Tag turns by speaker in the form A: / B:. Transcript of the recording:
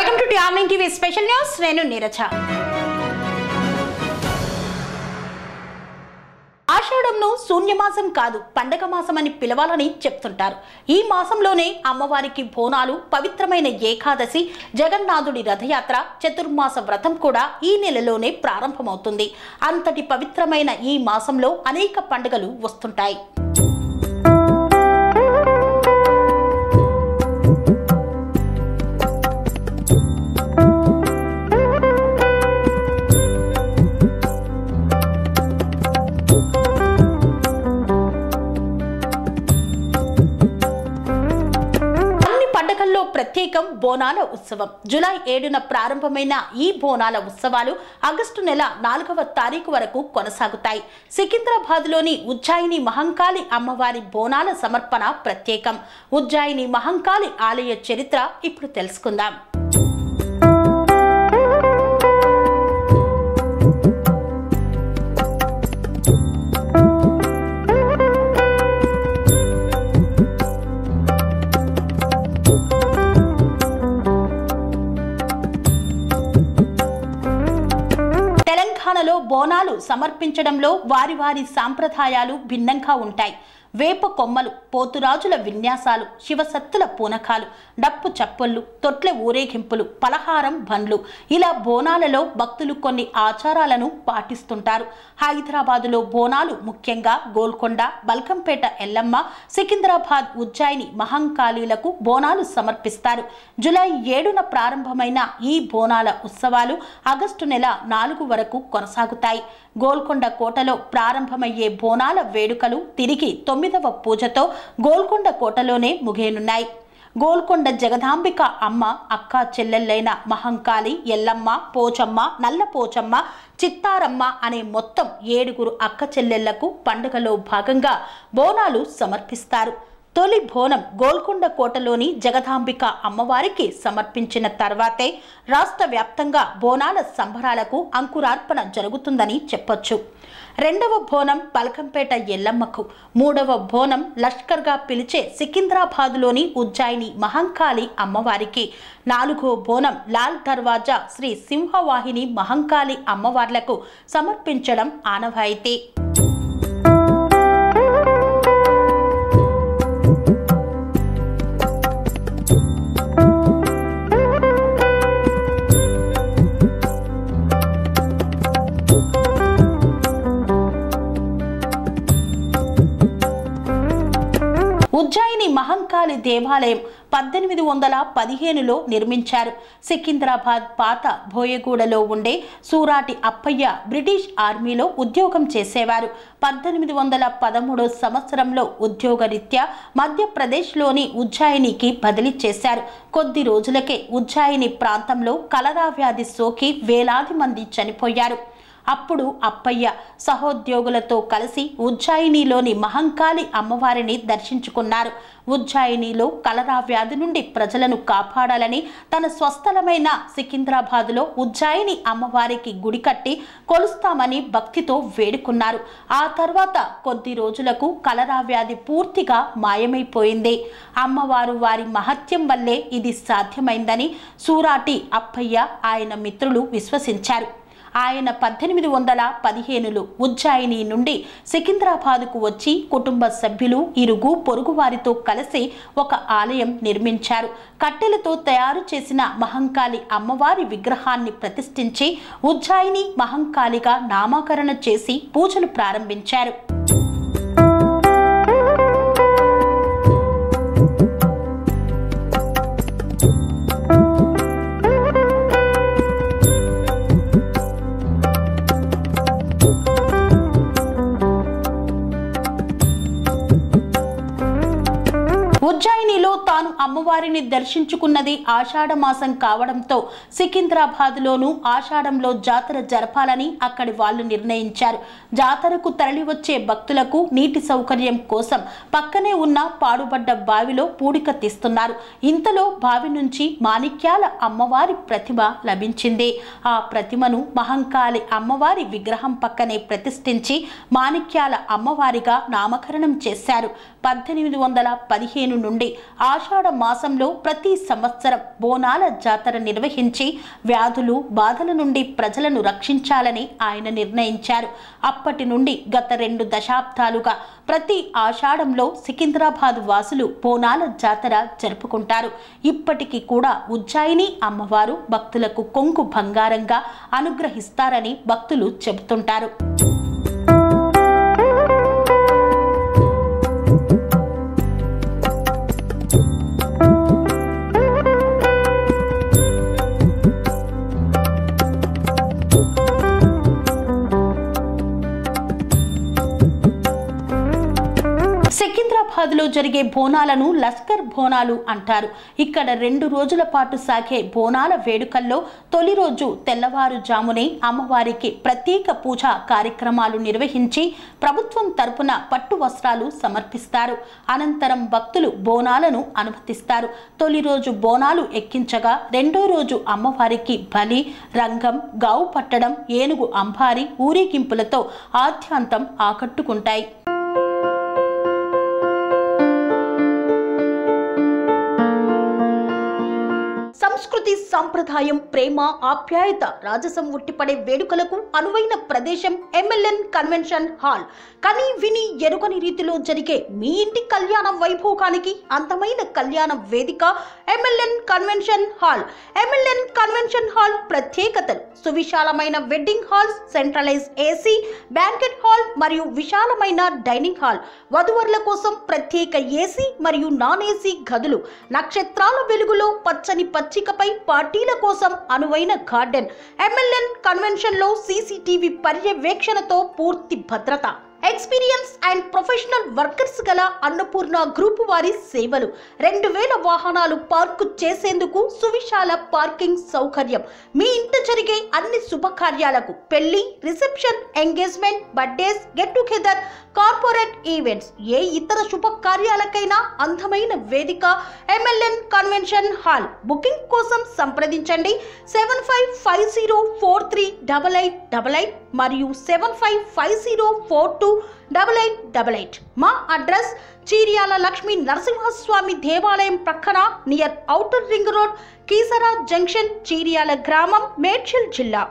A: Welcome to TR9 TV special news. నేను నీరజ. ఆషాఢంను శూన్యమాసం కాదు పండగ మాసం అని పిలవాలని చెప్తుంటారు. ఈ మాసంలోనే అమ్మవారికి బోనాలు, పవిత్రమైన ఏకాదశి, జగన్నాథుడి రథయాత్ర, చతుర్మాస వ్రతం కూడా ఈ నెలలోనే ప్రారంభమవుతుంది. అంతటి పవిత్రమైన ఈ మాసంలో అనేక పండుగలు వస్తుంటాయి. ప్రత్యేకం బోనాల ఉత్సవం. జూలై 7న ప్రారంభమైన ఈ బోనాల ఉత్సవాలు ఆగస్టు నెల 4వ తారీఖు వరకు కొనసాగుతాయి. సికింద్రాబాద్లోని ఉజ్జాయిని మహంకాళి అమ్మవారి బోనాల సమర్పణ ప్రత్యేకం. ఉజ్జాయిని మహంకాళి ఆలయ చరిత్ర ఇప్పుడు తెలుసుకుందాం. తెలంగాణలో బోనాలు సమర్పించడంలో వారి వారి సాంప్రదాయాలు భిన్నంగా ఉంటాయి. వేప కొమ్మలు, పోతురాజుల విన్యాసాలు, శివసత్తుల పూనకాలు, డప్పు చప్పళ్ళు, తొట్ల ఊరేగింపులు, పలహారం బండ్లు, ఇలా బోనాలలో భక్తులు కొన్ని ఆచారాలను పాటిస్తుంటారు. హైదరాబాదులో బోనాలు ముఖ్యంగా గోల్కొండ, బల్కంపేట ఎల్లమ్మ, సికింద్రాబాద్, ఉజ్జాయిని మహంకాళీలకు బోనాలు సమర్పిస్తారు. జూలై 7న ప్రారంభమైన ఈ బోనాల ఉత్సవాలు ఆగస్టు నెల 4 వరకు కొనసాగుతాయి. గోల్కొండ కోటలో ప్రారంభమయ్యే బోనాల వేడుకలు తిరిగి 9వ పూజతో గోల్కొండ కోటలోనే ముగియనున్నాయి. గోల్కొండ జగదాంబిక అమ్మ అక్క చెల్లెళ్ళైన మహంకాళి, ఎల్లమ్మ, పోచమ్మ, నల్ల పోచమ్మ, చిత్తారమ్మ అనే మొత్తం 7 అక్క చెల్లెళ్లకు పండుగలో భాగంగా బోనాలు సమర్పిస్తారు. తొలి బోనం గోల్కొండ కోటలోని జగదాంబిక అమ్మవారికి సమర్పించిన తర్వాతే రాష్ట్ర వ్యాప్తంగా బోనాల సంబరాలకు అంకురార్పణ జరుగుతుందని చెప్పొచ్చు. 2వ బోనం బల్కంపేట ఎల్లమ్మకు, 3వ బోనం లష్కర్గా పిలిచే సికింద్రాబాద్లోని ఉజ్జాయిని మహంకాళి అమ్మవారికి, 4వ బోనం లాల్ దర్వాజా శ్రీ సింహవాహిని మహంకాళి అమ్మవార్లకు సమర్పించడం ఆనవాయితీ. ఉజ్జాయిని మహంకాళి దేవాలయం 1815లో నిర్మించారు. సికింద్రాబాద్ పాత భోయగూడలో ఉండే సూరాటి అప్పయ్య బ్రిటిష్ ఆర్మీలో ఉద్యోగం చేసేవారు. 1813 సంవత్సరంలో ఉద్యోగరీత్యా మధ్యప్రదేశ్లోని ఉజ్జాయినికి బదిలీ చేశారు. కొద్ది రోజులకే ఉజ్జాయిని ప్రాంతంలో కలరా వ్యాధి సోకి వేలాది మంది చనిపోయారు. అప్పుడు అప్పయ్య సహోద్యోగులతో కలిసి ఉజ్జాయినిలోని మహంకాళి అమ్మవారిని దర్శించుకున్నారు. ఉజ్జాయినిలో కలరా వ్యాధి నుండి ప్రజలను కాపాడాలని తన స్వస్థలమైన సికింద్రాబాద్లో ఉజ్జాయిని అమ్మవారికి గుడి కట్టి కొలుస్తామని భక్తితో వేడుకున్నారు. ఆ తర్వాత కొద్ది రోజులకు కలరా వ్యాధి పూర్తిగా మాయమైపోయింది. అమ్మవారు వారి మహత్యం వల్లే ఇది సాధ్యమైందని సూరాటి అప్పయ్య ఆయన మిత్రులు విశ్వసించారు. ఆయన 1815లో ఉజ్జాయిని నుండి సికింద్రాబాద్కు వచ్చి కుటుంబ సభ్యులు, ఇరుగు పొరుగు వారితో కలిసి ఒక ఆలయం నిర్మించారు. కట్టెలతో తయారు చేసిన మహంకాళి అమ్మవారి విగ్రహాన్ని ప్రతిష్ఠించి ఉజ్జాయిని మహంకాళిగా నామకరణ చేసి పూజలు ప్రారంభించారు. ఉజ్జాయినిలో తాను అమ్మవారిని దర్శించుకున్నది ఆషాఢ మాసం కావడంతో సికింద్రాబాద్లోనూ ఆషాఢంలో జాతర జరపాలని అక్కడి వాళ్ళు నిర్ణయించారు. జాతరకు తరలి వచ్చే భక్తులకు నీటి సౌకర్యం కోసం పక్కనే ఉన్న పాడుబడ్డ బావిలో పూడిక తీస్తున్నారు. ఇంతలో బావి నుంచి మాణిక్యాల అమ్మవారి ప్రతిమ లభించింది. ఆ ప్రతిమను మహంకాళి అమ్మవారి విగ్రహం పక్కనే ప్రతిష్ఠించి మాణిక్యాల అమ్మవారిగా నామకరణం చేశారు. 1815 నుండి ఆషాఢ మాసంలో ప్రతి సంవత్సరం బోనాల జాతర నిర్వహించి వ్యాధులు బాధల నుండి ప్రజలను రక్షించాలని ఆయన నిర్ణయించారు. అప్పటి నుండి గత 2 దశాబ్దాలుగా ప్రతి ఆషాఢంలో సికింద్రాబాద్ వాసులు బోనాల జాతర జరుపుకుంటారు. ఇప్పటికీ కూడా ఉజ్జయిని అమ్మవారు భక్తులకు కొంగు బంగారంగా అనుగ్రహిస్తారని భక్తులు చెబుతుంటారు. సికింద్రాబాద్లో జరిగే బోనాలను లస్కర్ బోనాలు అంటారు. ఇక్కడ 2 రోజుల పాటు సాగే బోనాల వేడుకల్లో తొలి రోజు తెల్లవారుజామునే అమ్మవారికి ప్రత్యేక పూజా కార్యక్రమాలు నిర్వహించి ప్రభుత్వం తరపున పట్టు వస్త్రాలు సమర్పిస్తారు. అనంతరం భక్తులు బోనాలను అనుమతిస్తారు. తొలి రోజు బోనాలు ఎక్కించగా రెండో రోజు అమ్మవారికి బలి, రంగం, గావు పట్టడం, ఏనుగు అంబారి ఊరేగింపులతో ఆద్యాంతం ఆకట్టుకుంటాయి. సంస్కృతి, సంప్రదాయం, ప్రేమ, ఆప్యాయత రాజసం ఉట్టిపడే వేడుకలకు అనువైన ప్రదేశం ఎంఎల్ఎన్ కన్వెన్షన్ హాల్. కని విని ఎరుగని రీతిలో జరిగే మీ ఇంటి కళ్యాణ వైభోగానికి అందమైన కళ్యాణ వేదిక MLN convention hall. MLN convention hall ప్రత్యేకతలు: సువిశాలమైన wedding halls, centralise AC banquet hall మరియు విశాలమైన డైనింగ్ హాల్, వధువరుల కోసం ప్రత్యేక ఏసీ మరియు నాన్ ఏసీ గదులు, నక్షత్రాల వెలుగులో పచ్చని పచ్చికపై పార్టీల కోసం అనువైన గార్డెన్. ఎంఎల్ఎన్ కన్వెన్షన్ లో సీసీటీవీ పర్యవేక్షణతో పూర్తి భద్రత. ఎక్స్పీరియన్స్ అండ్ ప్రొఫెషనల్ వర్కర్స్ గల అన్నపూర్ణ గ్రూప్ వారి సేవలు. 2000 వాహనాలు పార్కు చేసేందుకు సువిశాల పార్కింగ్ సౌకర్యం. మీ ఇంట జరిగే అన్ని శుభకార్యాలకు, పెళ్లి, reception, engagement, birthdays, get together, corporate events, ఏ ఇతర శుభకార్యాలకైనా అందమైన వేదిక ఎంఎల్ఎన్ కన్వెన్షన్ హాల్. బుకింగ్ కోసం సంప్రదించండి 7550438888 మరియు 7550428888. మా అడ్రస్ చీర్యాల లక్ష్మీ నరసింహస్వామి దేవాలయం ప్రక్కన, near outer ring road, Keesara junction, Cheeryal గ్రామం, మేడ్చల్ జిల్లా.